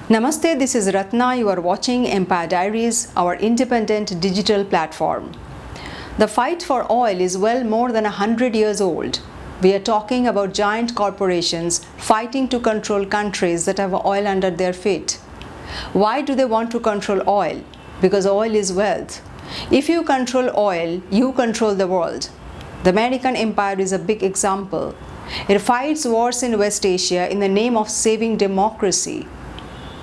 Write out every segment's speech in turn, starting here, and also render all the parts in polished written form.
Namaste, this is Ratna. You are watching Empire Diaries, our independent digital platform. The fight for oil is well more than 100 years old. We are talking about giant corporations fighting to control countries that have oil under their feet. Why do they want to control oil? Because oil is wealth. If you control oil, you control the world. The American empire is a big example. It fights wars in West Asia in the name of saving democracy.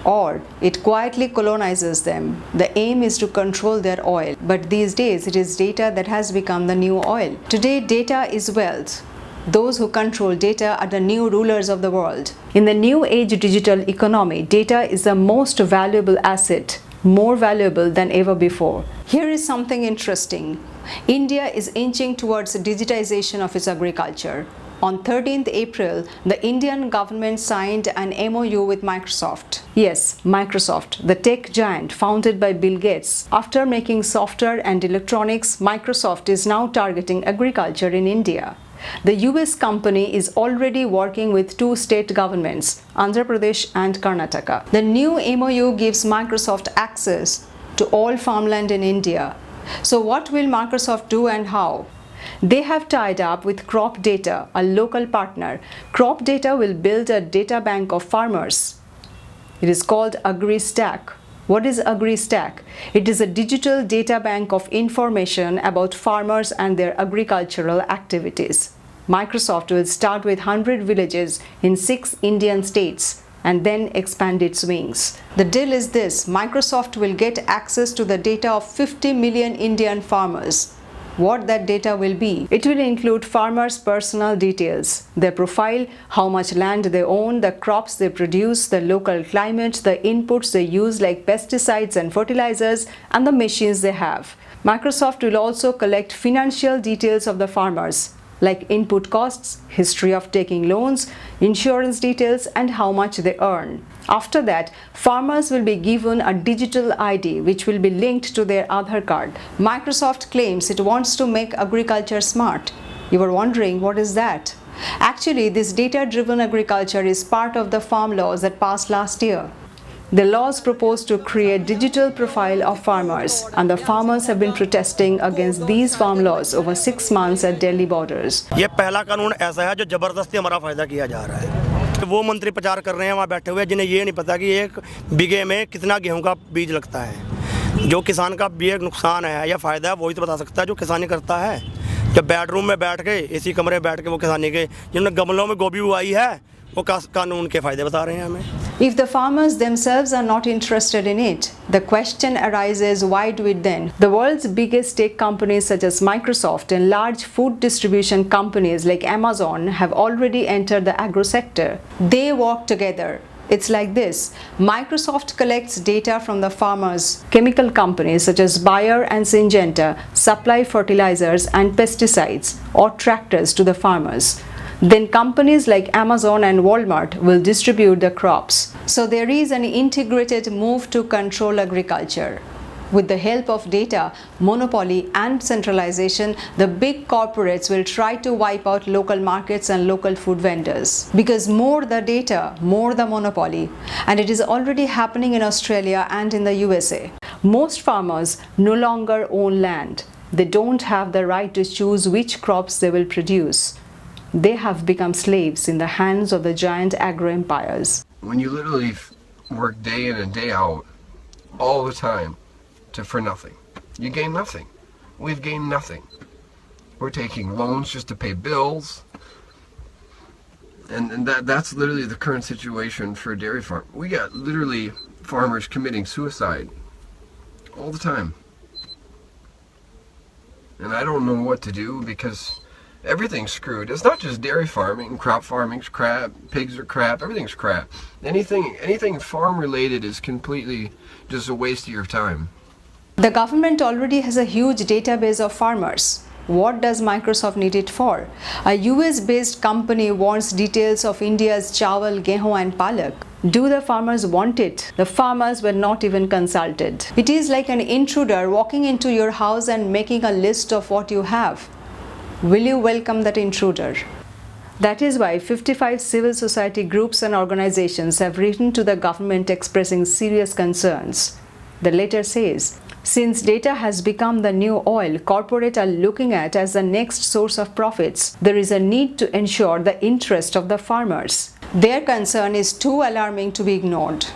Or it quietly colonizes them. The aim is to control their oil. But these days, it is data that has become the new oil. Today, data is wealth. Those who control data are the new rulers of the world. In the new age digital economy, data is the most valuable asset, more valuable than ever before. Here is something interesting. India is inching towards digitization of its agriculture. On 13th April, the Indian government signed an MOU with Microsoft. Yes, Microsoft, the tech giant founded by Bill Gates. After making software and electronics, Microsoft is now targeting agriculture in India. The US company is already working with two state governments, Andhra Pradesh and Karnataka. The new MOU gives Microsoft access to all farmland in India. So what will Microsoft do and how? They have tied up with Crop Data, a local partner. Crop Data will build a data bank of farmers. It is called AgriStack. What is AgriStack? It is a digital data bank of information about farmers and their agricultural activities. Microsoft will start with 100 villages in 6 Indian states and then expand its wings. The deal is this: Microsoft will get access to the data of 50 million Indian farmers. What that data will be? It will include farmers' personal details, their profile, how much land they own, the crops they produce, the local climate, the inputs they use like pesticides and fertilizers, and the machines they have. Microsoft will also collect financial details of the farmers, like input costs, history of taking loans, insurance details, and how much they earn. After that, farmers will be given a digital ID which will be linked to their Aadhaar card. Microsoft claims it wants to make agriculture smart. You are wondering, what is that? Actually, this data-driven agriculture is part of the farm laws that passed last year. The laws propose to create digital profile of farmers, and the farmers have been protesting against these farm laws over 6 months at Delhi borders. ये पहला कानून ऐसा है जो जबरदस्ती हमारा फायदा किया जा रहा है। वो मंत्री प्रचार कर रहे हैं वहाँ बैठे हुए, जिन्हें ये नहीं पता कि एक बीघे में कितना गेहूं का बीज लगता है। जो किसान का भी एक नुकसान है या फ़ायदा है, वही तो बता सकता है जो किसानी करता है। जब बेडरूम में बैठ के, एसी कमरे में बैठ के वो किसानी के, जिन्होंने गमलों में गोभी उगाई है, वो कानून के फ़ायदे बता रहे हैं हमें। If the farmers themselves are not interested in it, the question arises, why do it then? The world's biggest tech companies such as Microsoft and large food distribution companies like Amazon have already entered the agro sector. They work together. It's like this. Microsoft collects data from the farmers. Chemical companies such as Bayer and Syngenta supply fertilizers and pesticides or tractors to the farmers. Then companies like Amazon and Walmart will distribute the crops. So there is an integrated move to control agriculture. With the help of data, monopoly and centralization, the big corporates will try to wipe out local markets and local food vendors. Because more the data, more the monopoly. And it is already happening in Australia and in the USA. Most farmers no longer own land. They don't have the right to choose which crops they will produce. They have become slaves in the hands of the giant agro-empires. When you literally work day in and day out, all the time, for nothing, you gain nothing. We've gained nothing. We're taking loans just to pay bills. And that's literally the current situation for a dairy farm. We got literally farmers committing suicide all the time. And I don't know what to do because everything's screwed. It's not just dairy farming, crop farming's crap, pigs are crap, everything's crap. Anything farm related is completely just a waste of your time. The government already has a huge database of farmers. What does Microsoft need it for? A US-based company wants details of India's chawal, gehu and palak. Do the farmers want it? The farmers were not even consulted. It is like an intruder walking into your house and making a list of what you have. Will you welcome that intruder? That is why 55 civil society groups and organizations have written to the government expressing serious concerns. The letter says, since data has become the new oil corporates are looking at as the next source of profits, there is a need to ensure the interest of the farmers. Their concern is too alarming to be ignored.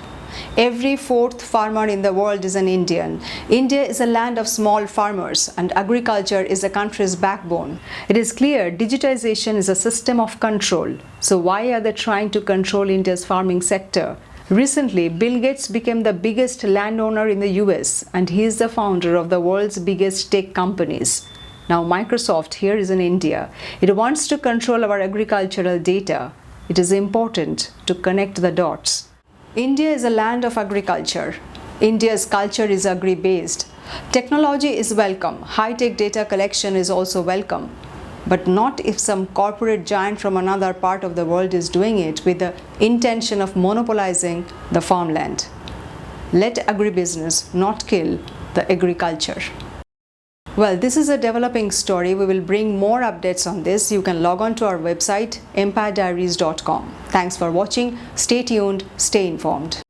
Every fourth farmer in the world is an Indian. India is a land of small farmers and agriculture is the country's backbone. It is clear digitization is a system of control. So why are they trying to control India's farming sector? Recently, Bill Gates became the biggest landowner in the US and he is the founder of the world's biggest tech companies. Now Microsoft here is in India. It wants to control our agricultural data. It is important to connect the dots. India is a land of agriculture. India's culture is agri-based. Technology is welcome. High-tech data collection is also welcome. But not if some corporate giant from another part of the world is doing it with the intention of monopolizing the farmland. Let agribusiness not kill the agriculture. Well, this is a developing story. We will bring more updates on this. You can log on to our website, empirediaries.com. Thanks for watching. Stay tuned, stay informed.